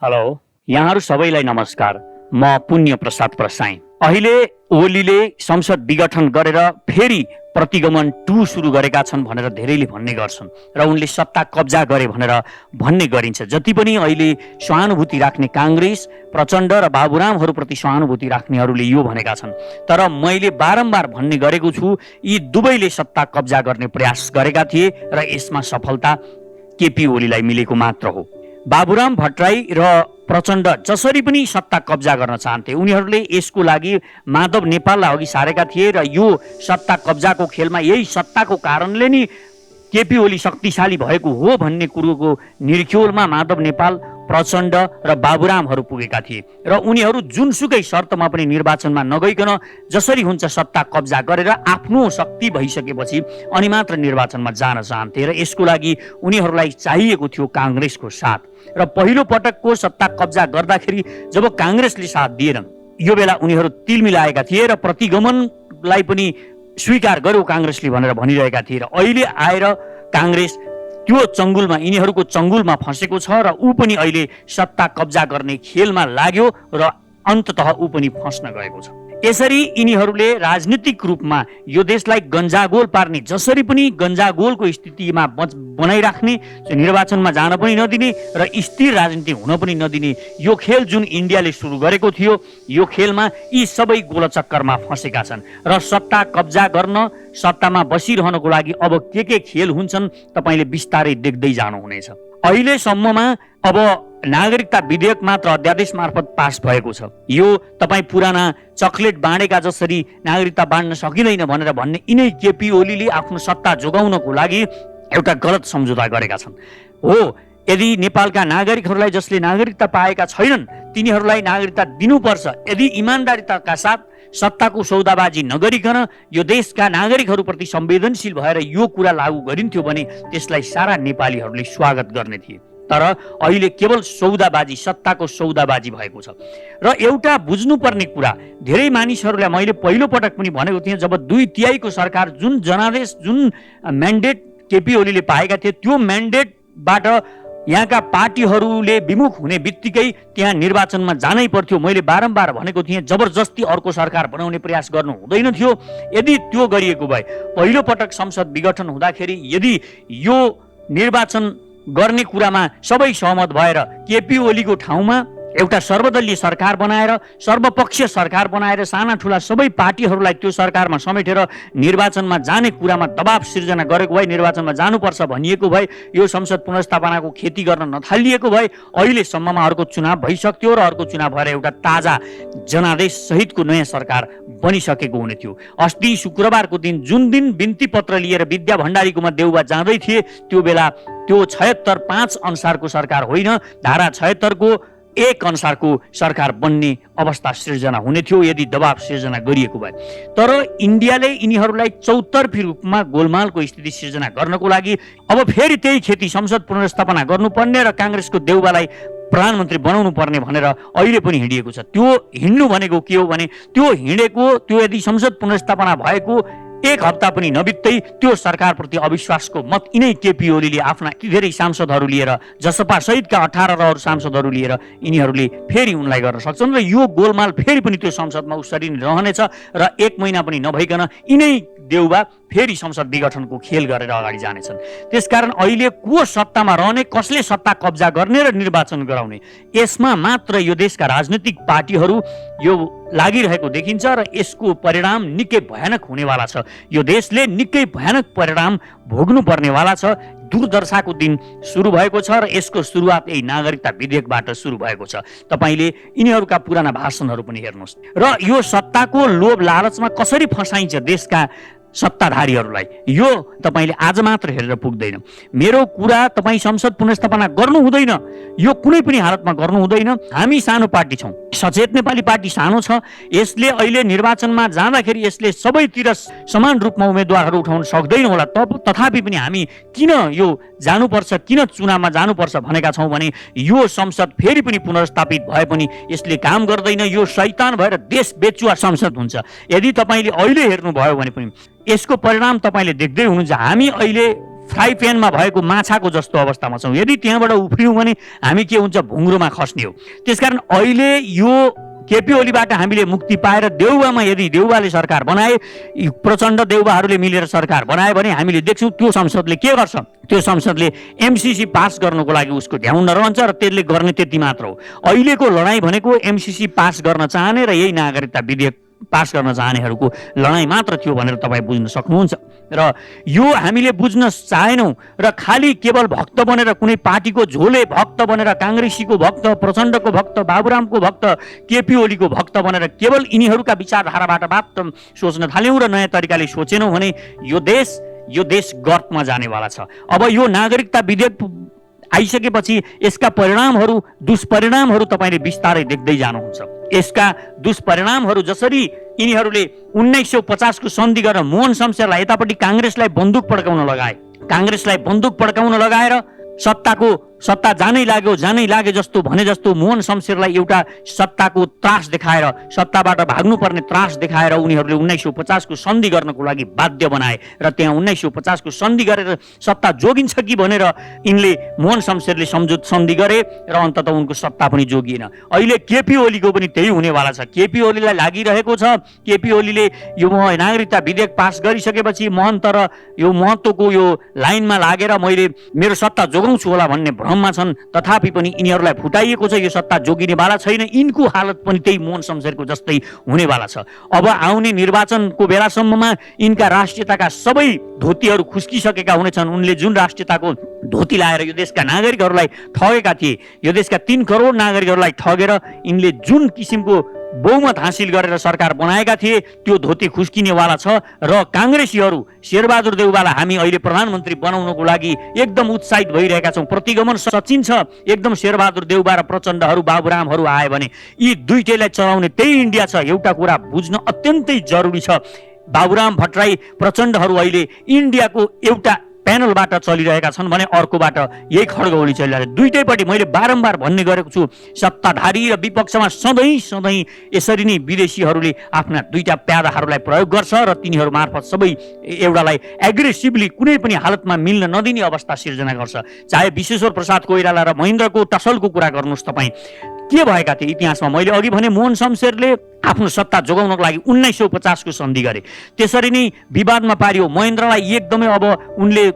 Hello, यहाँहरू सबैलाई नमस्कार। म पुण्य प्रसाद प्रसाई। अहिले ओलीले संसद विघटन गरेर फेरि प्रतिगमन 2 सुरु गरेका छन् भनेर धेरैले भन्ने गर्छन् र उनले सत्ता कब्जा गरे भनेर भन्ने गरिन्छ। जति पनि अहिले सहानुभूति राख्ने काङ्ग्रेस, प्रचण्ड र बाबुरामहरूप्रति सहानुभूति राख्नेहरूले यो भनेका छन्। तर मैले बारम्बार भन्ने गरेको छु, यी दुवैले सत्ता कब्जा गर्ने प्रयास गरेका थिए र यसमा सफलता केपी ओलीलाई मिलेको मात्र हो। बाबुराम भट्टराई र प्रचण्ड जसरी पनि सत्ता कब्जा गर्न चाहन्थे, उनीहरूले यसको लागि माधव नेपाललाई अघि सारेका थिए र यो सत्ता कब्जाको खेलमा यही सत्ताको कारणले नि केपी ओली शक्तिशाली भएको हो भन्ने कुरोको निर्ख्योलमा माधव नेपाल, प्रचण्ड र बाबुरामहरू पुगेका थिए र उनीहरू जुनसुकै शर्तमा पनि निर्वाचनमा नगइकन जसरी हुन्छ सत्ता कब्जा गरेर आफ्नो शक्ति भइसकेपछि अनि मात्र निर्वाचनमा जान चाहन्थे र यसको लागि उनीहरूलाई चाहिएको थियो काङ्ग्रेसको साथ। र पहिलो पटकको सत्ता कब्जा गर्दाखेरि जब काङ्ग्रेसले साथ दिएन, यो बेला उनीहरू तिल मिलाएका थिए र प्रतिगमनलाई पनि स्वीकार गर्यो काङ्ग्रेसले भनेर भनिरहेका थिए र अहिले आएर काङ्ग्रेस त्यो चङ्गुलमा, यिनीहरूको चङ्गुलमा फँसेको छ र ऊ पनि अहिले सत्ता कब्जा गर्ने खेलमा लाग्यो र अन्ततः ऊ पनि फस्न गएको छ। यसरी यिनीहरूले राजनीतिक रूपमा यो देशलाई गन्जागोल पार्ने, जसरी पनि गन्जागोलको स्थितिमा बनाइराख्ने, निर्वाचनमा जान पनि नदिने र स्थिर राजनीति हुन पनि नदिने यो खेल जुन इन्डियाले सुरु गरेको थियो, यो खेलमा यी सबै गोलचक्करमा फँसेका छन् र सत्ता कब्जा गर्न, सत्तामा बसिरहनको लागि अब के खेल हुन्छन् तपाईँले बिस्तारै देख्दै जानुहुनेछ। अहिलेसम्ममा अब नागरिकता विधेयक मात्र अध्यादेश मार्फत पास भएको छ। यो तपाईँ पुराना चकलेट बाँडेका जसरी नागरिकता बाँड्न सकिँदैन भनेर भन्ने यिनै केपी ओलीले आफ्नो सत्ता जोगाउनको लागि एउटा गलत सम्झौता गरेका छन्। हो, यदि नेपालका नागरिकहरूलाई जसले नागरिकता पाएका छैनन् तिनीहरूलाई नागरिकता दिनुपर्छ। यदि इमान्दारिताका साथ सत्ताको सौदाबाजी नगरिकन यो देशका नागरिकहरूप्रति संवेदनशील भएर यो कुरा लागू गरिन्थ्यो भने त्यसलाई सारा नेपालीहरूले स्वागत गर्ने थिए। तर अहिले केवल सौदाबाजी, सत्ताको सौदाबाजी भएको छ। र एउटा बुझ्नुपर्ने कुरा, धेरै मानिसहरूलाई मैले पहिलो पटक पनि भनेको थिएँ, जब 2/3 सरकार जुन जनादेश, जुन म्यान्डेट केपी ओलीले पाएका थिए, त्यो म्यान्डेटबाट यहाँका पार्टीहरूले विमुख हुने बित्तिकै त्यहाँ निर्वाचनमा जानै पर्थ्यो। मैले बारम्बार भनेको थिएँ, जबरजस्ती अर्को सरकार बनाउने प्रयास गर्नु हुँदैन थियो। यदि त्यो गरिएको भए, पहिलो पटक संसद विघटन हुँदाखेरि यदि यो निर्वाचन गर्ने कुरामा सबै सहमत भएर केपी ओलीको ठाउँमा एउटा सर्वदलीय सरकार बनाएर, सर्वपक्षीय सरकार बनाएर साना ठुला सबै पार्टीहरूलाई त्यो सरकारमा समेटेर निर्वाचनमा जाने कुरामा दबाव सिर्जना गरेको भए, निर्वाचनमा जानुपर्छ भनिएको भए, यो संसद पुनर्स्थापनाको खेती गर्न नथालिएको भए अहिलेसम्ममा अर्को चुनाव भइसक्थ्यो र अर्को चुनाव भएर एउटा ताजा जनादेश सहितको नयाँ सरकार बनिसकेको हुने थियो। अस्ति शुक्रबारको दिन जुन दिन बिन्ती पत्र लिएर विद्या भण्डारीकोमा देउबा जाँदै थिए, त्यो बेला त्यो 76(5) अनुसारको सरकार होइन, धारा 76 को 1 अनुसारको सरकार बन्ने अवस्था सिर्जना हुने थियो यदि दबाव सिर्जना गरिएको भए। तर इन्डियाले यिनीहरूलाई चौतर्फी रूपमा गोलमालको स्थिति सिर्जना गर्नको लागि अब फेरि त्यही खेती, संसद पुनर्स्थापना गर्नुपर्ने र काङ्ग्रेसको देउबालाई प्रधानमन्त्री बनाउनु पर्ने भनेर अहिले पनि हिँडिएको छ। त्यो हिँड्नु भनेको के हो भने, त्यो हिँडेको, त्यो यदि संसद पुनर्स्थापना भएको 1 हप्ता पनि नबित्दै त्यो सरकारप्रति अविश्वासको मत यिनै केपी ओलीले आफ्ना धेरै सांसदहरू लिएर, जसपा सहितका 18 र अरू सांसदहरू लिएर यिनीहरूले फेरि उनलाई गर्न सक्छन् र यो गोलमाल फेरि पनि त्यो संसदमा उसरी नै रहनेछ र 1 महिना पनि नभइकन यिनै देउबा फेरि संसद विघटनको खेल गरेर अगाडि जानेछन्। त्यसकारण अहिले को सत्तामा रहने, कसले सत्ता कब्जा गर्ने र निर्वाचन गराउने, यसमा मात्र यो देशका राजनीतिक पार्टीहरू यो लागिरहेको देखिन्छ र यसको परिणाम निकै भयानक हुनेवाला छ। यो देशले निकै भयानक परिणाम भोग्नु पर्नेवाला छ। दुर्दशाको दिन सुरु भएको छ र यसको सुरुवात यही नागरिकता विधेयकबाट सुरु भएको छ। तपाईले यिनीहरूका पुराना भाषणहरू पनि हेर्नुहोस् र यो सत्ताको लोभ लालचमा कसरी फसाइन्छ देशका सत्ताधारीहरूलाई, यो तपाईले आज मात्र हेरेर पुग्दैन। मेरो कुरा, तपाईँ संसद पुनर्स्थापना गर्नु हुँदैन, यो कुनै पनि हालतमा गर्नु हुँदैन। हामी सानो पार्टी छौँ, सचेत नेपाली पार्टी सानो छ। यसले अहिले निर्वाचनमा जाँदाखेरि यसले सबैतिर समान रूपमा उम्मेदवारहरू उठाउन सक्दैन होला। तथापि पनि हामी किन यो जानुपर्छ, किन चुनावमा जानुपर्छ भनेका छौँ भने यो संसद फेरि पनि पुनर्स्थापित भए पनि यसले काम गर्दैन। यो शैतान भएर देश बेचुवा संसद हुन्छ। यदि तपाईँले अहिले हेर्नुभयो भने पनि यसको परिणाम तपाईँले देख्दै हुनुहुन्छ। हामी अहिले फ्राई प्यानमा भएको माछाको जस्तो अवस्थामा छौँ। यदि त्यहाँबाट उफ्रियौँ भने हामी के हुन्छ, भुङ्ग्रोमा खस्ने हो। त्यसकारण अहिले यो केपी ओलीबाट हामीले मुक्ति पाएर देउबामा यदि देउबाले सरकार बनाए, प्रचण्ड देउबाहरूले मिलेर सरकार बनाए भने हामीले देख्छौँ त्यो संसदले के गर्छ। त्यो संसदले एमसीसी पास गर्नको लागि उसको ध्यान रहन्छ र त्यसले गर्ने त्यति मात्र हो। अहिलेको लडाइँ भनेको एमसीसी पास गर्न चाहने र यही नागरिकता विधेयक पास गर्न चाहनेहरूको लडाइँ मात्र थियो भनेर तपाईँ बुझ्न सक्नुहुन्छ। र यो हामीले बुझ्न चाहेनौँ र खालि केवल भक्त बनेर, कुनै पार्टीको झोले भक्त बनेर, काङ्ग्रेसीको भक्त, प्रचण्डको भक्त, बाबुरामको भक्त, केपी ओलीको भक्त बनेर केवल यिनीहरूका विचारधाराबाट मात्र सोच्न थाल्यौँ र नयाँ तरिकाले सोचेनौँ भने यो देश गर्तमा जानेवाला छ। अब यो नागरिकता विधेयक आइसकेपछि यसका परिणामहरू, दुष्परिणामहरू तपाईँले बिस्तारै देख्दै जानुहुन्छ। यसका दुष्परिणामहरू जसरी यिनीहरूले 1950 को सन्धि गरेर मोहन शमशेरलाई यतापट्टि काङ्ग्रेसलाई बन्दुक पड्काउन लगाएर सत्ता जानै लाग्यो जस्तो भने जस्तो मोहन शमशेरलाई एउटा सत्ताको त्रास देखाएर, सत्ताबाट भाग्नुपर्ने त्रास देखाएर उनीहरूले 1950 को सन्धि गर्नको लागि बाध्य बनाए र त्यहाँ 1950 को सन्धि गरेर सत्ता जोगिन्छ कि भनेर यिनले मोहन शमशेरले सन्धि गरे र अन्ततः उनको सत्ता पनि जोगिएन। अहिले केपी ओलीको पनि त्यही हुनेवाला छ। केपी ओलीलाई लागिरहेको छ, केपी ओलीले यो नागरिकता विधेयक पास गरिसकेपछि महन्त र यो महत्त्वको यो लाइनमा लागेर मैले मेरो सत्ता जोगाउँछु होला भन्ने भ्रममा छन्। तथापि पनि यिनीहरूलाई फुटाइएको छ, यो सत्ता जोगिनेवाला छैन। यिनको हालत पनि त्यही मोहन शमशेरको जस्तै हुनेवाला छ। अब आउने निर्वाचनको बेलासम्ममा यिनका राष्ट्रियताका सबै धोतीहरू खुस्किसकेका हुनेछन्। उनले जुन राष्ट्रियताको धोती लाएर यो देशका नागरिकहरूलाई ठगेका थिए, यो देशका 3 करोड नागरिकहरूलाई ठगेर यिनले जुन किसिमको बहुमत हासिल गरेर सरकार बनाएका थिए त्यो धोती खुस्किनेवाला छ। र काङ्ग्रेसीहरू शेरबहादुर देउबालाई हामी अहिले प्रधानमन्त्री बनाउनको लागि एकदम उत्साहित भइरहेका छौँ। प्रतिगमन सचिन्छ एकदम। शेरबहादुर देउबा र प्रचण्डहरू, बाबुरामहरू आए भने यी दुईटैलाई चलाउने त्यही इन्डिया छ। एउटा कुरा बुझ्न अत्यन्तै जरुरी छ, बाबुराम भट्टराई प्रचण्डहरू अहिले इन्डियाको एउटा प्यानलबाट चलिरहेका छन् भने अर्कोबाट यही खड्गौली चलिरहेको छ। दुईटैपट्टि मैले बारम्बार भन्ने गरेको छु, सत्ताधारी र विपक्षमा सधैँ यसरी नै विदेशीहरूले आफ्ना दुईटा प्यादाहरूलाई प्रयोग गर्छ र तिनीहरू मार्फत सबै एउटालाई एग्रेसिभली कुनै पनि हालतमा मिल्न नदिने अवस्था सिर्जना गर्छ। चाहे विश्वेश्वर प्रसाद कोइराला र महेन्द्रको टसलको कुरा गर्नुहोस् तपाईँ, के भएका थिए इतिहासमा। मैले अघि भने मोहन शमशेरले आफ्नो सत्ता जोगाउनको लागि 1950 को सन्धि गरे, त्यसरी नै विवादमा पारियो। महेन्द्रलाई एकदमै अब उनले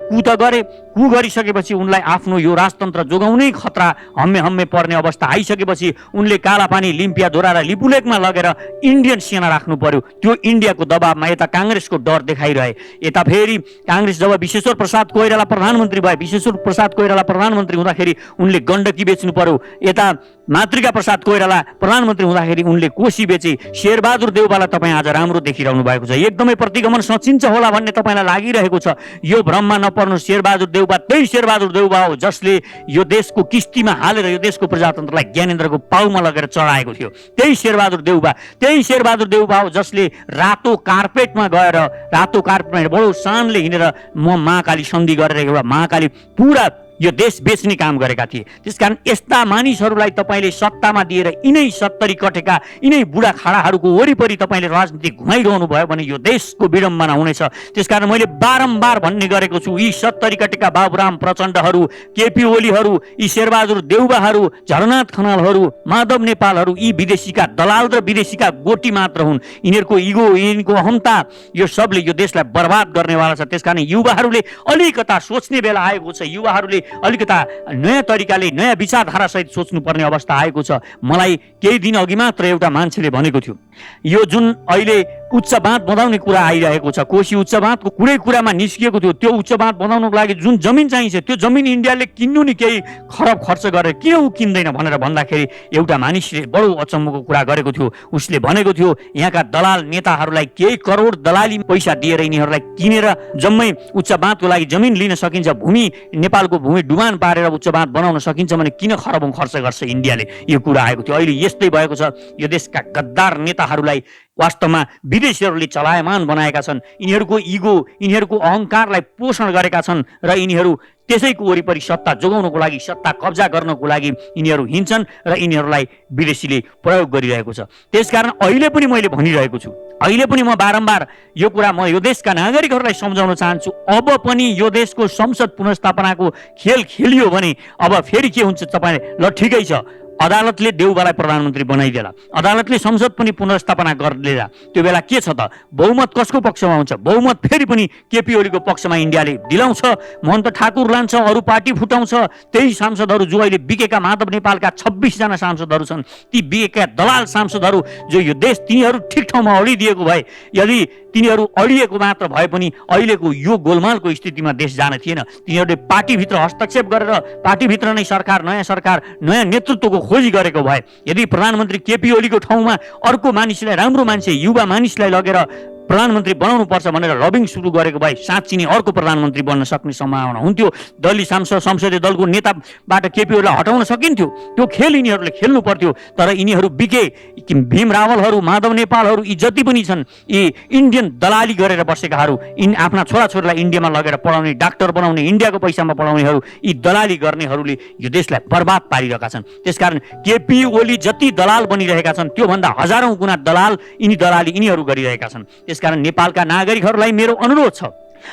कु गरिसकेपछि उनलाई आफ्नो यो राजतन्त्र जोगाउनै खतरा हम्मे पर्ने अवस्था आइसकेपछि उनले कालापानी, लिम्पियाधुरा र लिपुलेकमा लगेर इन्डियन सेना राख्नु पर्यो। त्यो इन्डियाको दबावमा यता काङ्ग्रेसको डर देखाइरहे। यता फेरि काङ्ग्रेस जब विश्वेश्वर प्रसाद कोइराला प्रधानमन्त्री भए, विश्वेश्वर प्रसाद कोइराला प्रधानमन्त्री हुँदाखेरि उनले गण्डकी बेच्नु पर्यो। यता मातृका प्रसाद कोइराला प्रधानमन्त्री हुँदाखेरि उनले कोशी बेचे। शेरबहादुर देउबालाई तपाईँ आज राम्रो देखिरहनु भएको छ। एकदमै प्रतिगमन सचिन्छ होला भन्ने तपाईँलाई लागिरहेको छ। यो भ्रममा नपर्नु। शेरबहादुर देउबा त्यही शेरबहादुर देउबा हो जसले यो देशको किस्तीमा हालेर यो देशको प्रजातन्त्रलाई ज्ञानेन्द्रको पाउमा लगेर चढाएको थियो। त्यही शेरबहादुर देउबा हो जसले रातो कार्पेटमा गएर, रातो कार्पेटमा बडो शानले हिँडेर म महाकाली सन्धि गरेर एउटा महाकाली पुरा यो देश बेच्ने काम गरेका थिए। त्यसकारण यस्ता मानिसहरूलाई तपाईँले सत्तामा दिएर यिनै 70 कटेका यिनै बुढा खाडाहरूको वरिपरि तपाईँले राजनीति घुमाइरहनु भयो भने यो देशको विडम्बना हुनेछ। त्यसकारण मैले बारम्बार भन्ने गरेको छु, यी 70 कटेका बाबुराम प्रचण्डहरू, केपी ओलीहरू, यी शेरबहादुर देउबाहरू, झरनाथ खनालहरू, माधव नेपालहरू यी विदेशीका दलाल र विदेशीका गोटी मात्र हुन्। यिनीहरूको इगो, यिनको अहमता यो सबले यो देशलाई बर्बाद गर्नेवाला छ। त्यसकारण युवाहरूले अलिकता सोच्ने बेला आएको छ। युवाहरूले अलिकता नयाँ तरिकाले, नयाँ विचारधारा सहित सोच्नुपर्ने अवस्था आएको छ। मलाई केही दिन अघि मात्र एउटा मान्छेले भनेको थियो, यो जुन अहिले उच्च बाँध बनाउने कुरा आइरहेको छ, कोशी उच्च बाँधको कुरामा निस्किएको थियो, त्यो उच्च बाँध बनाउनको लागि जुन जमिन चाहिन्छ त्यो जमिन इन्डियाले किन्नु नि केही खरब खर्च गरेर किन ऊ किन्दैन भनेर भन्दाखेरि एउटा मानिसले बडो अचम्मको कुरा गरेको थियो। उसले भनेको थियो, यहाँका दलाल नेताहरूलाई केही करोड दलाली पैसा दिएर यिनीहरूलाई किनेर जम्मै उच्च बाँधको लागि जमिन लिन सकिन्छ, भूमि नेपालको भूमि डुबान पारेर उच्च बाँध बनाउन सकिन्छ भने किन खरबौँ खर्च गर्छ इन्डियाले, यो कुरा आएको थियो। अहिले यस्तै भएको छ। यो देशका गद्दार नेताहरूलाई वास्तवमा विदेशीहरूले चलायमान बनाएका छन्। यिनीहरूको इगो, यिनीहरूको अहङ्कारलाई पोषण गरेका छन् र यिनीहरू त्यसैको वरिपरि सत्ता जोगाउनको लागि, सत्ता कब्जा गर्नको लागि यिनीहरू हिँड्छन् र यिनीहरूलाई विदेशीले प्रयोग गरिरहेको छ। त्यसकारण अहिले पनि मैले भनिरहेको छु, अहिले पनि म बारम्बार यो कुरा म यो देशका नागरिकहरूलाई सम्झाउन चाहन्छु। अब पनि यो देशको संसद पुनर्स्थापनाको खेल खेलियो भने अब फेरि के हुन्छ तपाईँ, ल ठिकै छ, अदालतले देउबालाई प्रधानमन्त्री बनाइदेला, अदालतले संसद पनि पुनर्स्थापना गरिदिएला, त्यो बेला के छ त? बहुमत कसको पक्षमा हुन्छ? बहुमत फेरि पनि केपी ओलीको पक्षमा इन्डियाले दिलाउँछ, महन्त ठाकुर लान्छ, अरू पार्टी फुटाउँछ। त्यही सांसदहरू जो अहिले बिकेका माधव नेपालका 26 जना सांसदहरू छन्, ती बिकेका दलाल सांसदहरू जो यो देश तिनीहरू ठिक ठाउँमा अडिदिएको भए, यदि तिनीहरू अडिएको मात्र भए पनि अहिलेको यो गोलमालको स्थितिमा देश जान थिएन। तिनीहरूले पार्टीभित्र हस्तक्षेप गरेर पार्टीभित्र नै सरकार, नयाँ नेतृत्वको खोजी गरेको भए, यदि प्रधानमन्त्री केपी ओलीको ठाउँमा अर्को मानिसलाई, राम्रो मान्छे, युवा मानिसलाई लगेर प्रधानमन्त्री बनाउनुपर्छ भनेर लबिङ सुरु गरेको भए साँच्ची नै अर्को प्रधानमन्त्री बन्न सक्ने सम्भावना हुन्थ्यो। दलीय संसदीय दलको नेताबाट केपी ओलीलाई हटाउन सकिन्थ्यो। त्यो खेल यिनीहरूले खेल्नु पर्थ्यो। तर यिनीहरू बिके, भीम रावलहरू, माधव नेपालहरू, यी जति पनि छन्, यी इन्डियन दलाली गरेर बसेकाहरू, आफ्ना छोराछोरीलाई इन्डियामा लगेर पढाउने, डाक्टर बनाउने, इन्डियाको पैसामा पढाउनेहरू, यी दलाली गर्नेहरूले यो देशलाई बर्बाद पारिरहेका छन्। त्यसकारण केपी ओली जति दलाल बनिरहेका छन् त्योभन्दा हजारौँ गुणा दलाल यिनीहरू गरिरहेका छन्। त्यसकारण नेपालका नागरिकहरूलाई मेरो अनुरोध छ,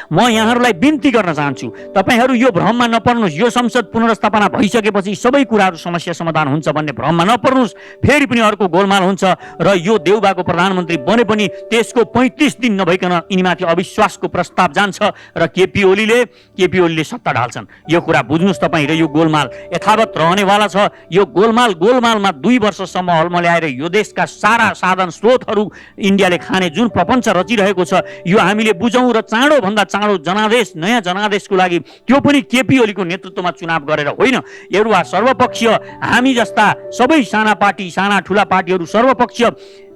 म यहाँहरूलाई बिन्ती गर्न चाहन्छु, तपाईहरू यो भ्रममा नपर्नुहोस्। यो संसद पुनर्स्थापना भइसकेपछि सबै कुराहरू समस्या समाधान हुन्छ भन्ने भ्रममा नपर्नुहोस्। फेरि पनि अर्को गोलमाल हुन्छ र यो देउबाको प्रधानमन्त्री बने पनि त्यसको 35 दिन नभइकन यिनीमाथि अविश्वासको प्रस्ताव जान्छ र केपी ओलीले सत्ता ढाल्छन्। यो कुरा बुझ्नुहोस् तपाईँ। र यो गोलमाल यथावत रहनेवाला छ। यो गोलमालमा 2 वर्षसम्म हल्मल्याएर यो देशका सारा साधन स्रोतहरू इन्डियाले खाने जुन प्रपञ्च रचिरहेको छ, यो हामीले बुझौँ र चाँडो जनादेश, नयाँ जनादेशको लागि, त्यो पनि केपी ओलीको नेतृत्वमा चुनाव गरेर होइन, एउटा सर्वपक्षीय, हामी जस्ता सबै साना पार्टी, साना ठुला पार्टीहरू सर्वपक्षीय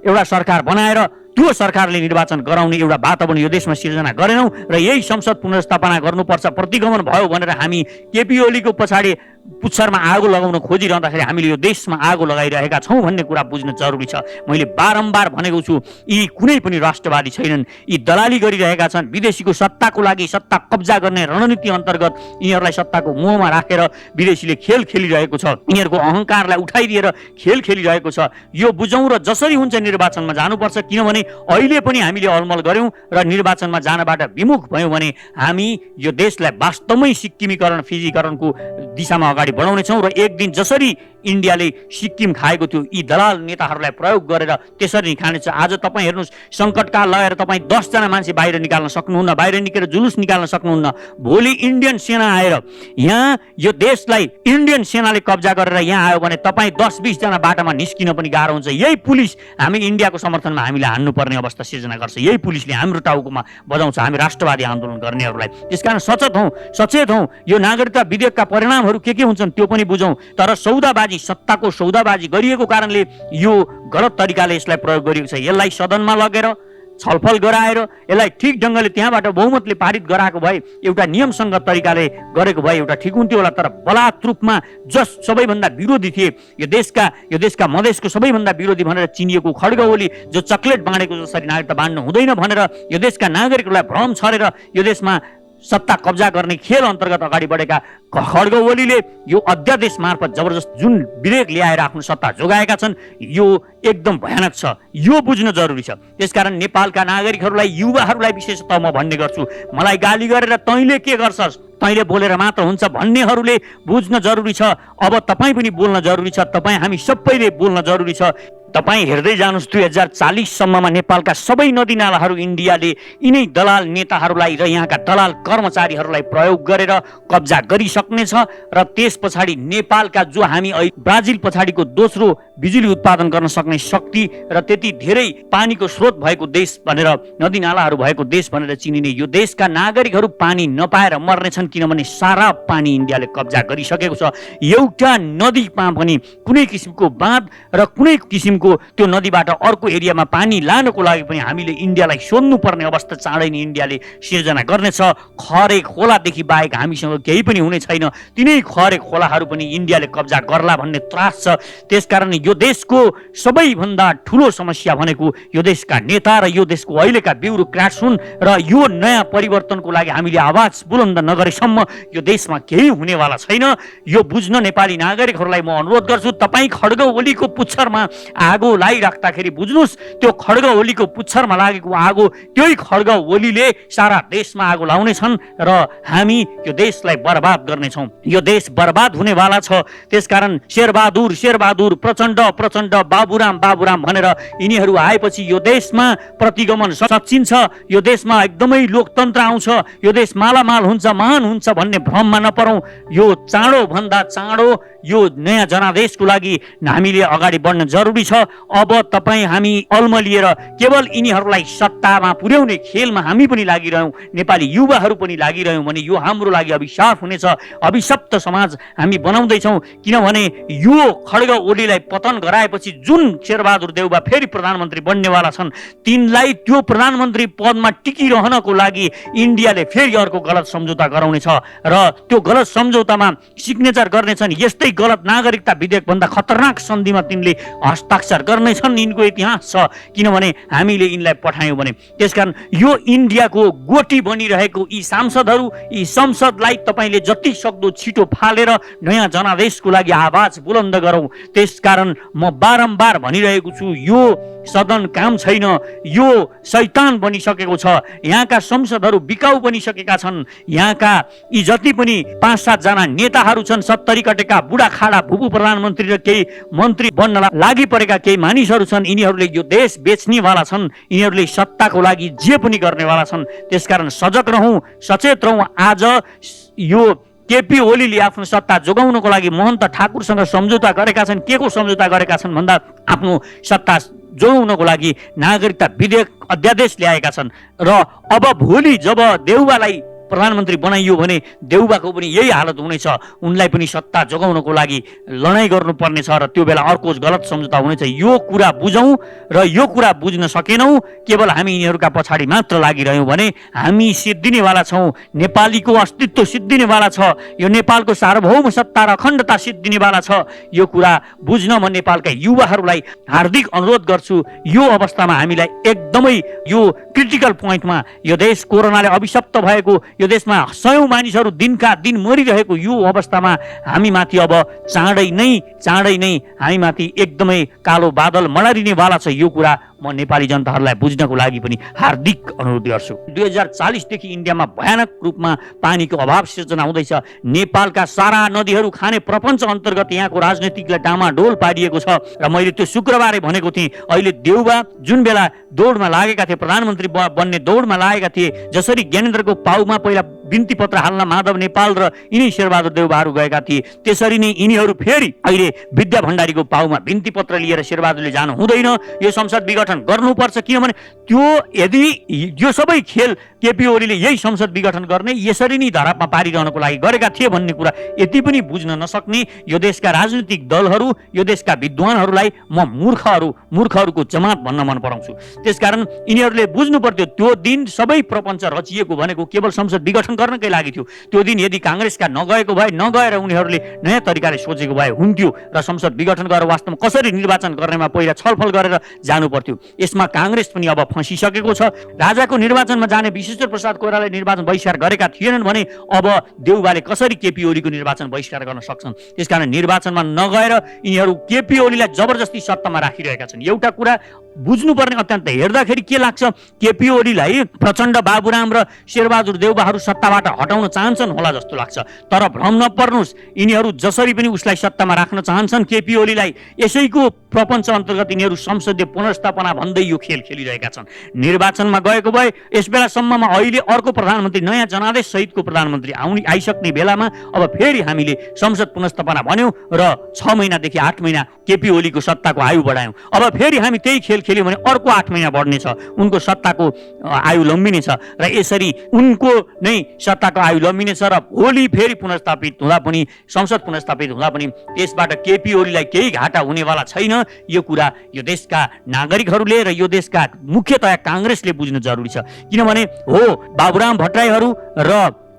एउटा सरकार बनाएर त्यो सरकारले निर्वाचन गराउने एउटा वातावरण यो देशमा सिर्जना गरेनौँ र यही संसद पुनर्स्थापना गर्नुपर्छ, प्रतिगमन भयो भनेर हामी केपी ओलीको पछाडि पुच्छरमा आगो लगाउन खोजिरहँदाखेरि हामीले यो देशमा आगो लगाइरहेका छौँ भन्ने कुरा बुझ्न जरुरी छ। मैले बारम्बार भनेको छु, यी कुनै पनि राष्ट्रवादी छैनन्, यी दलाली गरिरहेका छन्। विदेशीको सत्ताको लागि, सत्ता कब्जा गर्ने रणनीति अन्तर्गत यिनीहरूलाई सत्ताको मोहमा राखेर विदेशीले खेल खेलिरहेको छ, यिनीहरूको अहङ्कारलाई उठाइदिएर खेल खेलिरहेको छ। यो बुझौँ र जसरी हुन्छ निर्वाचनमा जानुपर्छ, किनभने अहिले पनि हामीले अलमल गर्यौँ र निर्वाचनमा जानबाट विमुख भयौँ भने हामी यो देशलाई वास्तवमै सिक्किमीकरण, फिजीकरणको दिशामा अगाडि बढाउनेछौँ र एक दिन जसरी इन्डियाले सिक्किम खाएको थियो यी दलाल नेताहरूलाई प्रयोग गरेर त्यसरी खानेछ। आज तपाईँ हेर्नुहोस्, सङ्कटकाल लगाएर तपाईँ 10 जना मान्छे बाहिर निकाल्न सक्नुहुन्न, बाहिर निकेर जुलुस निकाल्न सक्नुहुन्न। भोलि इन्डियन सेना आएर यहाँ यो देशलाई इन्डियन सेनाले कब्जा गरेर यहाँ आयो भने तपाईँ 10-20 जना बाटामा निस्किन पनि गाह्रो हुन्छ। यही पुलिस हामी इन्डियाको समर्थनमा हामीले हान्नुपर्ने अवस्था सिर्जना गर्छ। यही पुलिसले हाम्रो टाउकोमा बजाउँछ हामी राष्ट्रवादी आन्दोलन गर्नेहरूलाई। त्यसकारण सचेत हौँ। यो नागरिकता विधेयकका परिणामहरू के हुन्छन् त्यो पनि बुझौँ। तर सौदाबाजी, सत्ताको सौदाबाजी गरिएको कारणले यो गलत तरिकाले यसलाई प्रयोग गरिएको छ। यसलाई सदनमा लगेर छलफल गराएर यसलाई ठिक ढङ्गले त्यहाँबाट बहुमतले पारित गराएको भए, एउटा नियमसङ्गत तरिकाले गरेको भए एउटा ठिक हुन्थ्यो होला। तर बलात् रूपमा जस सबैभन्दा विरोधी थिए, यो देशका मधेसको सबैभन्दा विरोधी भनेर चिनिएको खड्ग ओली, जो चक्लेट बाँडेको जसरी नागरिकता बाँड्नु हुँदैन भनेर यो देशका नागरिकहरूलाई भ्रम छरेर यो देशमा सत्ता कब्जा गर्ने खेल अन्तर्गत अगाडि बढेका खड्ग ओलीले यो अध्यादेश मार्फत जबरजस्त जुन विधेयक ल्याएर आफ्नो सत्ता जोगाएका छन्, यो एकदम भयानक छ। यो बुझ्न जरुरी छ। त्यसकारण नेपालका नागरिकहरूलाई, युवाहरूलाई विशेषतः म भन्ने गर्छु, मलाई गाली गरेर तैँले के गर्छस्, तैँले बोलेर मात्र हुन्छ भन्नेहरूले बुझ्न जरुरी छ। अब तपाईँ पनि बोल्न जरुरी छ, तपाईँ हामी सबैले बोल्न जरुरी छ। तपाईँ हेर्दै जानुहोस्, 2040 सम्ममा नेपालका सबै नदीनालाहरू इन्डियाले यिनै दलाल नेताहरूलाई र यहाँका दलाल कर्मचारीहरूलाई प्रयोग गरेर कब्जा गरिसक्नेछ र त्यस पछाडि नेपालका जो हामी ब्राजिल पछाडिको दोस्रो बिजुली उत्पादन गर्न सक्ने शक्ति र त्यति धेरै पानीको स्रोत भएको देश भनेर, नदीनालाहरू भएको देश भनेर चिनिने यो देशका नागरिकहरू पानी नपाएर मर्नेछन्, किनभने सारा पानी इन्डियाले कब्जा गरिसकेको छ। एउटा नदीमा पनि कुनै किसिमको बाँध र कुनै किसिमको उनको त्यो नदीबाट अर्को एरियामा पानी लानको लागि पनि हामीले इन्डियालाई सोध्नुपर्ने अवस्था चाँडै नै इन्डियाले सिर्जना गर्नेछ। खरे खोलादेखि बाहेक हामीसँग केही पनि हुने छैन, तिनै खरे खोलाहरू पनि इन्डियाले कब्जा गर्ला भन्ने त्रास छ। त्यसकारण यो देशको सबैभन्दा ठुलो समस्या भनेको यो देशका नेता र यो देशको अहिलेका ब्युरोक्राट्स हुन् र यो नयाँ परिवर्तनको लागि हामीले आवाज बुलन्द नगरेसम्म यो देशमा केही हुनेवाला छैन। यो बुझ्न नेपाली नागरिकहरूलाई म अनुरोध गर्छु, तपाईँ खड्ग ओलीको पुच्छरमा आगो लगाइराख्दाखेरि बुझ्नुहोस् त्यो खड्ग ओलीको पुच्छरमा लागेको आगो त्यही खड्ग ओलीले सारा देशमा आगो लाउनेछन् र हामी यो देशलाई बर्बाद गर्नेछौँ। यो देश बर्बाद हुनेवाला छ। त्यसकारण शेरबहादुर शेरबहादुर, प्रचण्ड प्रचण्ड, बाबुराम बाबुराम भनेर यिनीहरू आएपछि यो देशमा प्रतिगमन सच्चिन्छ, यो देशमा एकदमै लोकतन्त्र आउँछ, यो देश मालामाल हुन्छ, महान हुन्छ भन्ने भ्रममा नपरौँ। यो चाँडो भन्दा चाँडो यो नयाँ जनादेशको लागि हामीले अगाडि बढ्न जरुरी छ। अब तपाईँ हामी अल्मलिएर केवल यिनीहरूलाई सत्तामा पुर्याउने खेलमा हामी पनि लागिरह्यौँ, नेपाली युवाहरू पनि लागिरह्यौँ भने यो हाम्रो लागि अभिशाप हुनेछ। अभिशप्त समाज हामी बनाउँदैछौँ, किनभने यो खड्ग ओलीलाई पतन गराएपछि जुन शेरबहादुर देउबा फेरि प्रधानमन्त्री बन्नेवाला छन्, तिनलाई त्यो प्रधानमन्त्री पदमा टिकिरहनको लागि इन्डियाले फेरि अर्को गलत सम्झौता गराउनेछ र त्यो गलत सम्झौतामा सिग्नेचर गर्नेछन्। यस्तै गलत नागरिकता विधेयक भन्दा खतरनाक सन्धिमा तिनले हस्ताक्षर गर्नेछन्। यिनको इतिहास छ, किनभने हामीले यिनलाई पठायौँ भने। त्यसकारण यो इन्डियाको गोटी बनिरहेको यी सांसदहरू, यी संसदलाई तपाईँले जति सक्दो छिटो फालेर नयाँ जनादेशको लागि आवाज बुलन्द गरौँ। त्यसकारण म बारम्बार भनिरहेको छु, यो सदन काम छैन, यो शैतान बनिसकेको छ। यहाँका संसदहरू बिकाउ बनिसकेका छन्। यहाँका यी जति पनि 5-7 जना नेताहरू छन्, 70 कटेका बुढा खाडा भुपु प्रधानमन्त्री र केही मन्त्री बन्न लागि परेका केही मानिसहरू छन्। यिनीहरूले यो देश बेच्नेवाला छन्, यिनीहरूले सत्ताको लागि जे पनि गर्नेवाला छन्। त्यसकारण सजग रहौँ, सचेत रहौँ। आज यो केपी ओलीले आफ्नो सत्ता जोगाउनको लागि महन्त ठाकुरसँग सम्झौता गरेका छन्। के को सम्झौता गरेका छन् भन्दा आफ्नो सत्ता जोगाउनको लागि नागरिकता विधेयक अध्यादेश ल्याएका छन्। र अब भोलि जब देउबालाई प्रधानमन्त्री बनाइयो भने देउबाको पनि यही हालत हुनेछ। उनलाई पनि सत्ता जोगाउनको लागि लडाइँ गर्नुपर्नेछ र त्यो बेला अर्को गलत सम्झौता हुनेछ। यो कुरा बुझौँ र यो कुरा बुझ्न सकेनौँ, केवल हामी यिनीहरूका पछाडि मात्र लागिरह्यौँ भने हामी सिद्धिनेवाला छौँ। नेपालीको अस्तित्व सिद्धिनेवाला छ, यो नेपालको सार्वभौम सत्ता र अखण्डता सिद्धिनेवाला छ। यो कुरा बुझ्न म नेपालका युवाहरूलाई हार्दिक अनुरोध गर्छु। यो अवस्थामा हामीलाई एकदमै यो क्रिटिकल पोइन्टमा यो देश कोरोनाले अभिशप्त भएको, यो देशमा सयौं मानिसहरू दिनका दिन मरिरहेको यो अवस्थामा हामी माथि अब चाँडै नै हामी माथि एकदमै कालो बादल मडारिनेवाला छ। यो कुरा म नेपाली जनताहरूलाई बुझ्नको लागि पनि हार्दिक अनुरोध गर्छु। 2040 देखि इन्डियामा भयानक रूपमा पानीको अभाव सिर्जना हुँदैछ। नेपालका सारा नदीहरू खाने प्रपञ्च अन्तर्गत यहाँको राजनीतिकलाई डामाडोल पारिएको छ। र मैले त्यो शुक्रबारे भनेको थिएँ, अहिले देउबा जुन बेला दौडमा लागेका थिए, प्रधानमन्त्री बन्ने दौडमा लागेका थिए, जसरी ज्ञानेन्द्रको पाउमा पहिला बिन्ती पत्र हाल्न माधव नेपाल र यिनी शेरबहादुर देउबाहरू गएका थिए, त्यसरी नै यिनीहरू फेरि अहिले विद्या भण्डारीको पाउमा बिन्ती पत्र लिएर शेरबहादुरले जानु हुँदैन, यो संसद विघटन गर्नुपर्छ। किनभने त्यो यदि यो सबै खेल केपी ओलीले यही संसद विघटन गर्ने यसरी नै धरापमा पारिरहनको लागि गरेका थिए भन्ने कुरा यति पनि बुझ्न नसक्ने यो देशका राजनीतिक दलहरू, यो देशका विद्वानहरूलाई म मूर्खहरूको जमात भन्न मन पराउँछु। त्यसकारण यिनीहरूले बुझ्नु पर्थ्यो त्यो दिन सबै प्रपञ्च रचिएको भनेको केवल संसद विघटन गर्नकै लागि थियो। त्यो दिन यदि काङ्ग्रेसका नगएर उनीहरूले नयाँ तरिकाले सोचेको भए हुन्थ्यो र संसद विघटन गरेर वास्तवमा कसरी निर्वाचन गर्नेमा पहिला छलफल गरेर जानु पर्थ्यो। यसमा काङ्ग्रेस पनि अब फँसिसकेको छ। राजाको निर्वाचनमा जाने विश्वेश्वर प्रसाद कोइरालाले निर्वाचन बहिष्कार गरेका थिएनन् भने अब देउबाले कसरी केपी ओलीको निर्वाचन बहिष्कार गर्न सक्छन्? त्यसकारण निर्वाचनमा नगएर यिनीहरू केपी ओलीलाई जबरजस्ती सत्तामा राखिरहेका छन्। एउटा कुरा बुझ्नुपर्ने अत्यन्त हेर्दाखेरि के लाग्छ, केपी ओलीलाई प्रचण्ड बाबुराम र शेरबहादुर देउबाहरू सत्ताबाट हटाउन चाहन्छन् होला जस्तो लाग्छ। तर भ्रम नपर्नुहोस्, यिनीहरू जसरी पनि उसलाई सत्तामा राख्न चाहन्छन् केपी ओलीलाई। यसैको प्रपञ्च अन्तर्गत यिनीहरू संसदीय पुनर्स्थापना भन्दै यो खेल खेलिरहेका छन्। निर्वाचनमा गएको भए यस बेलासम्ममा अहिले अर्को प्रधानमन्त्री, नयाँ जनादेश सहितको प्रधानमन्त्री आइसक्ने बेलामा अब फेरि हामीले संसद पुनर्स्थापना भन्यौँ र 6 महिनादेखि 8 महिना केपी ओलीको सत्ताको आयु बढायौँ। अब फेरि हामी त्यही खेल खेल्यौँ भने अर्को 8 महिना बढ्नेछ, उनको सत्ताको आयु लम्बिनेछ र यसरी उनको नै सत्ताको आयु लम्बिनेछ र भोलि फेरि पुनर्स्थापित हुँदा पनि संसद पुनर्स्थापित हुँदा पनि त्यसबाट केपी ओलीलाई केही घाटा हुनेवाला छैन। यो कुरा यो देशका नागरिकहरूले र यो देशका मुख्यतया काङ्ग्रेसले बुझ्नु जरुरी छ। किनभने हो बाबुराम भट्टराईहरू र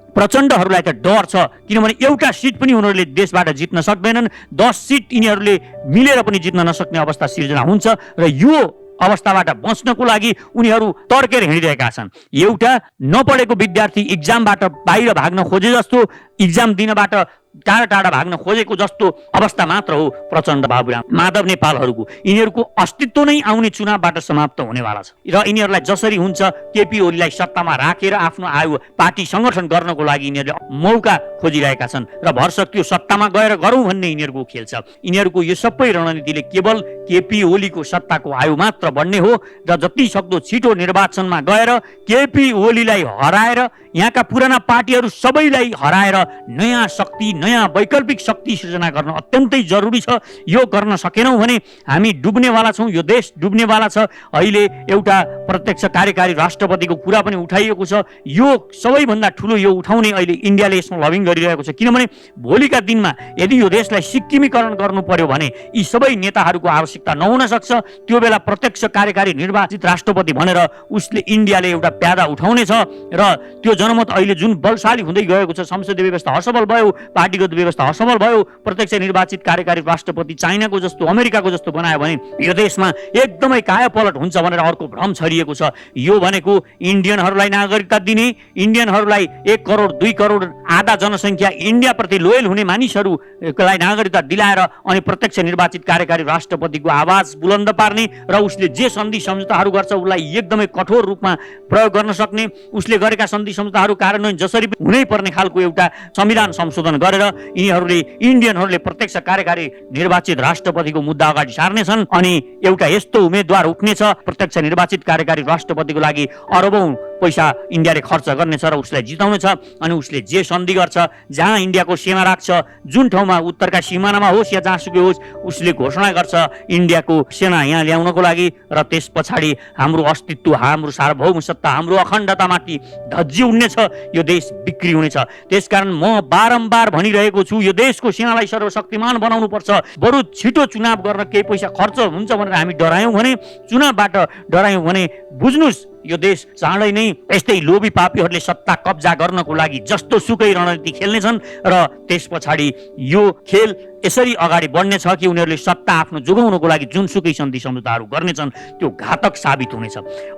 प्रचण्डहरूलाई त डर छ, किनभने एउटा सिट पनि उनीहरूले देशबाट जित्न सक्दैनन्। 10 सिट यिनीहरूले मिलेर पनि जित्न नसक्ने अवस्था सिर्जना हुन्छ र यो अवस्थाबाट बच्नको लागि उनीहरू तर्केर हिँडिरहेका छन्। एउटा नपढेको विद्यार्थी इक्जामबाट बाहिर भाग्न खोजे जस्तो, इक्जाम दिनबाट टाढा टाढा भाग्न खोजेको जस्तो अवस्था मात्र हो प्रचण्ड बाबुराम माधव नेपालहरूको। यिनीहरूको अस्तित्व नै आउने चुनावबाट समाप्त हुनेवाला छ र यिनीहरूलाई जसरी हुन्छ केपी ओलीलाई सत्तामा राखेर आफ्नो आयु पार्टी संगठन गर्नको लागि यिनीहरूले मौका खोजिरहेका छन् र भरसक त्यो सत्तामा गएर गरौँ भन्ने यिनीहरूको खेल छ। यिनीहरूको यो सबै रणनीतिले केवल केपी ओलीको सत्ताको आयु मात्र बढ्ने हो र जति सक्दो छिटो निर्वाचनमा गएर केपी ओलीलाई हराएर यहाँका पुराना पार्टीहरू सबैलाई हराएर नयाँ शक्ति, नयाँ वैकल्पिक शक्ति सृजना गर्न अत्यन्तै जरुरी छ। यो गर्न सकेनौँ भने हामी डुब्नेवाला छौँ, यो देश डुब्नेवाला छ। अहिले एउटा प्रत्यक्ष कार्यकारी राष्ट्रपतिको कुरा पनि उठाइएको छ। यो सबैभन्दा ठुलो यो उठाउने अहिले इन्डियाले यसमा लबिङ गरिरहेको छ। किनभने भोलिका दिनमा यदि यो देशलाई सिक्किमीकरण गर्नु पर्यो भने यी सबै नेताहरूको आवश्यकता नहुन सक्छ। त्यो बेला प्रत्यक्ष कार्यकारी निर्वाचित राष्ट्रपति भनेर उसले इन्डियाले एउटा प्यादा उठाउनेछ र त्यो जनमत अहिले जुन बलशाली हुँदै गएको छ, संसदीय व्यवस्था असफल भयो, पार्टीगत व्यवस्था असफल भयो, प्रत्यक्ष निर्वाचित कार्यकारी राष्ट्रपति चाइनाको जस्तो अमेरिकाको जस्तो बनायो भने यो देशमा एकदमै कायापलट हुन्छ भनेर अर्को भ्रम छरिएको छ। यो भनेको इन्डियनहरूलाई नागरिकता दिने, इन्डियनहरूलाई 1 करोड 2 करोड आधा जनसङ्ख्या इन्डियाप्रति लोयल हुने मानिसहरूलाई नागरिकता दिलाएर अनि प्रत्यक्ष निर्वाचित कार्यकारी राष्ट्रपतिको आवाज बुलन्द पार्ने र उसले जे सन्धि सम्झौताहरू गर्छ उसलाई एकदमै कठोर रूपमा प्रयोग गर्न सक्ने, उसले गरेका सन्धि सम्झौताहरू कार्यान्वयन जसरी हुनै पर्ने खालको एउटा संविधान संशोधन गरेर इन्डियनहरूले प्रत्यक्ष कार्यकारी निर्वाचित राष्ट्रपतिको मुद्दा अगाडि सार्नेछन्। अनि एउटा यस्तो उम्मेदवार उठ्नेछ प्रत्यक्ष निर्वाचित कार्यकारी राष्ट्रपतिको लागि अरबौं पैसा इन्डियाले खर्च गर्नेछ र उसलाई जिताउनेछ। अनि उसले जे सन्धि गर्छ, जहाँ इन्डियाको सीमा राख्छ, जुन ठाउँमा उत्तरका सिमानामा होस् या जहाँसुकै होस्, उसले घोषणा गर्छ इन्डियाको सेना यहाँ ल्याउनको लागि र त्यस पछाडि हाम्रो अस्तित्व, हाम्रो सार्वभौम सत्ता, हाम्रो अखण्डतामाथि धज्जी उड्नेछ। यो देश बिक्री हुनेछ। त्यसकारण म बारम्बार भनिरहेको छु, यो देशको सेनालाई सर्वशक्तिमान बनाउनु पर्छ। बरु छिटो चुनाव गर्न केही पैसा खर्च हुन्छ भनेर हामी डरायौँ भने, चुनावबाट डरायौँ भने बुझ्नुस् यो देश चाँडै नै यस्तै लोभी पापीहरूले सत्ता कब्जा गर्नको लागि जस्तो सुकै रणनीति खेल्नेछन् र त्यस पछाडि यो खेल यसरी अगाडि बढ्ने छ कि उनीहरूले सत्ता आफ्नो जोगाउनको लागि जुनसुकै सन्धि सम्झौताहरू गर्नेछन् त्यो घातक साबित हुनेछ।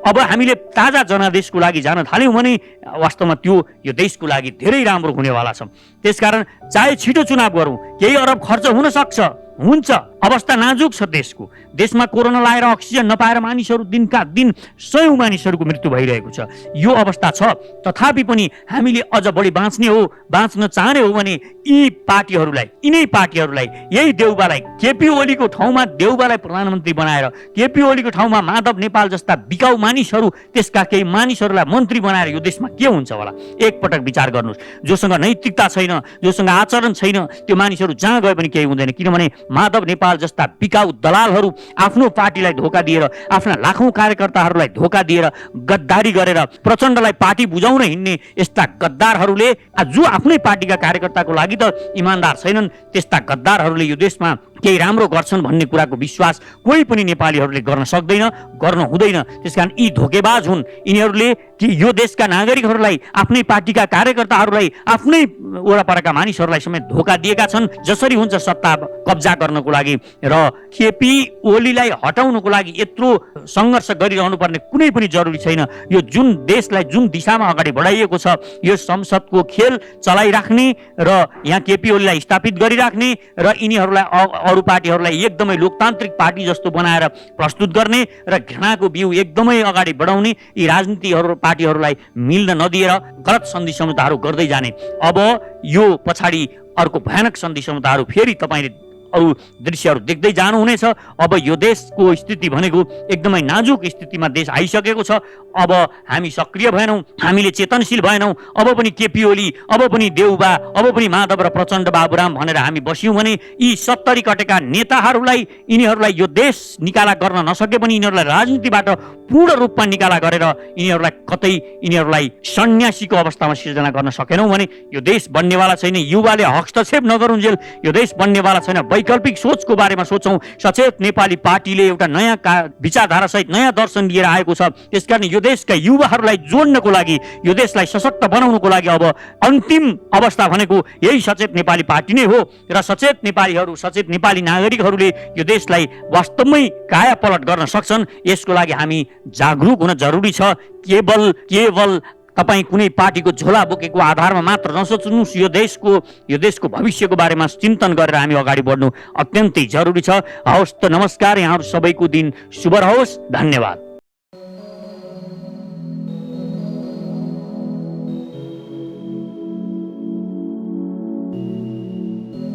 अब हामीले ताजा जनादेशको लागि जान थाल्यौँ भने वास्तवमा त्यो यो देशको लागि धेरै राम्रो हुनेवाला छ। त्यसकारण चाहे छिटो चुनाव गरौँ, केही अरब खर्च हुन सक्छ, हुन्छ, अवस्था नाजुक छ देशको। देशमा कोरोना लाएर अक्सिजन नपाएर मानिसहरू दिनका दिन 100 मानिसहरूको मृत्यु भइरहेको छ। यो अवस्था छ। तथापि पनि हामीले अझ बढी बाँच्ने हो, बाँच्न चाहने हो भने यिनै पार्टीहरूलाई यही देउबालाई, केपी ओलीको ठाउँमा देउबालाई प्रधानमन्त्री बनाएर, केपी ओलीको ठाउँमा माधव नेपाल जस्ता बिकाउ मानिसहरू, त्यसका केही मानिसहरूलाई मन्त्री बनाएर यो देशमा के हुन्छ होला एकपटक विचार गर्नुहोस्। जोसँग नैतिकता छैन, जोसँग आचरण छैन, त्यो मानिसहरू जहाँ गए पनि केही हुँदैन। किनभने माधव नेपाल जस्ता बिकाउ दलालहरू आफ्नो पार्टीलाई धोका दिएर, आफ्ना लाखौं कार्यकर्ताहरूलाई धोका दिएर, गद्दारी गरेर प्रचण्डलाई पार्टी बुझाउन हिँड्ने यस्ता गद्दारहरूले जो आफ्नै पार्टीका कार्यकर्ताको लागि त इमानदार छैनन्, त्यस्ता गद्दारहरूले यो देशमा केही राम्रो गर्छन् भन्ने कुराको विश्वास कोही पनि नेपालीहरूले गर्न सक्दैन, गर्न हुँदैन। त्यसकारण यी धोकेबाज हुन्। यिनीहरूले यो देशका नागरिकहरूलाई, आफ्नै पार्टीका कार्यकर्ताहरूलाई, आफ्नै वरपरका मानिसहरूलाई समेत धोका दिएका छन्। जसरी हुन्छ सत्ता कब्जा गर्नको लागि र केपी ओलीलाई हटाउनको लागि यत्रो सङ्घर्ष गरिरहनु पर्ने कुनै पनि जरुरी छैन। यो जुन देशलाई जुन दिशामा अगाडि बढाइएको छ, यो संसदको खेल चलाइराख्ने र यहाँ केपी ओलीलाई स्थापित गरिराख्ने र यिनीहरूलाई अरू पार्टीहरूलाई एकदमै लोकतान्त्रिक पार्टी जस्तो बनाएर प्रस्तुत गर्ने र घृणाको बिउ एकदमै अगाडि बढाउने यी राजनीतिहरू पार्टीहरूलाई मिल्न नदिएर गलत सन्धि सम्झौताहरू गर्दै जाने। अब यो पछाडि अर्को भयानक सन्धि सम्झौताहरू फेरि तपाईँले अरू दृश्यहरू देख्दै जानुहुनेछ। अब यो देशको स्थिति भनेको एकदमै नाजुक स्थितिमा देश आइसकेको छ। अब हामी सक्रिय भएनौँ, हामीले चेतनशील भएनौँ। अब पनि केपी ओली, अब पनि देउबा, अब पनि माधव र प्रचण्ड बाबुराम भनेर हामी बस्यौँ भने यी 70 कटेका नेताहरूलाई, यिनीहरूलाई यो देश निकाला गर्न नसके पनि यिनीहरूलाई राजनीतिबाट पूर्ण रूपमा निकाला गरेर यिनीहरूलाई सन्यासीको अवस्थामा सिर्जना गर्न सकेनौँ भने यो देश बन्नेवाला छैन। युवाले हस्तक्षेप नगरुन्जेल यो देश बन्नेवाला छैन। वैकल्पिक सोचको बारेमा सोचौँ। सचेत नेपाली पार्टीले एउटा नयाँ विचारधारासहित नयाँ दर्शन लिएर आएको छ। त्यसकारण यो देशका युवाहरूलाई जोड्नको लागि, यो देशलाई सशक्त बनाउनको लागि अब अन्तिम अवस्था भनेको यही सचेत नेपाली पार्टी नै हो। र सचेत नेपालीहरू, सचेत नेपाली नागरिकहरूले यो देशलाई वास्तवमै कायापलट गर्न सक्छन्। यसको लागि हामी जागरुक हुन जरुरी छ। केवल तपाईँ कुनै पार्टीको झोला बोकेको आधारमा मात्र नसोच्नुहोस्। यो देशको भविष्यको बारेमा चिन्तन गरेर हामी अगाडि बढ्नु अत्यन्तै जरुरी छ। हवस् त, नमस्कार। यहाँहरू सबैको दिन शुभ रहोस्। धन्यवाद।